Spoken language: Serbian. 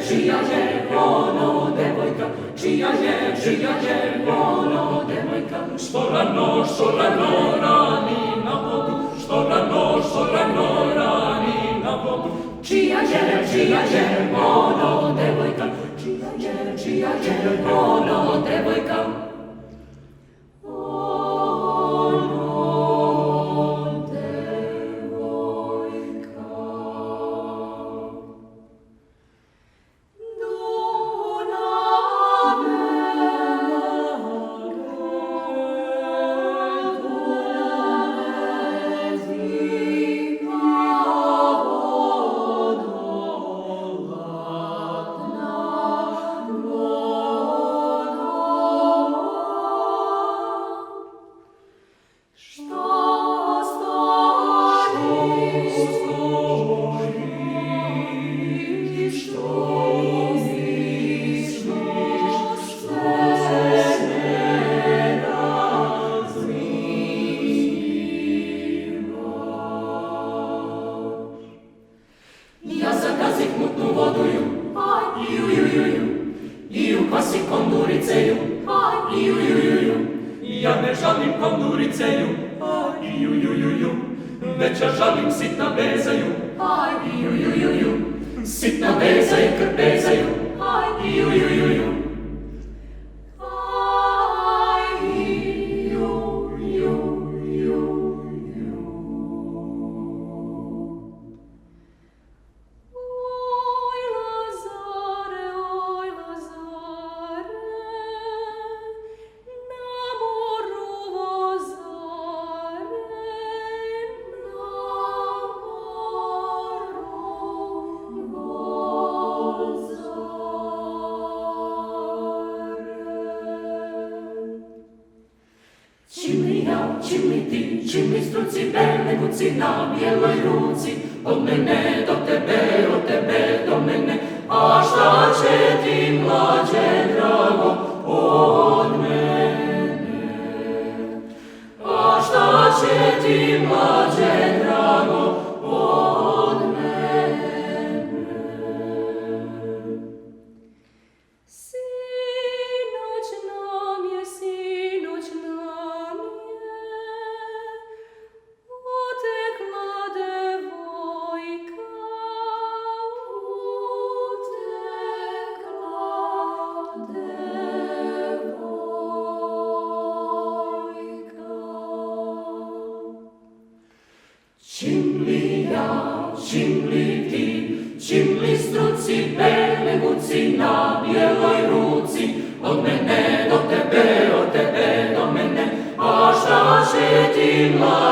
Čija je ono devojka, čija je ono devojka, što rano rani na vodu, što rano rani na vodu. Čija je ono devojka, čija je ono devojka. I u kvasi konduriceju, ja ne žalim konduriceju, već ja žalim sitna bezaju, sitna beza i krpezaju, čim li ti, čim li struci bele guci na bijeloj ruci, od mene do tebe, od tebe do mene, a šta će ti mlađe drago od mene? A šta će ti mlađe drago od mene? Sinoć nam je čim li ti, čim li struci bele guci na bijeloj ruci, od mene do tebe do mene, a šta će ti mlađe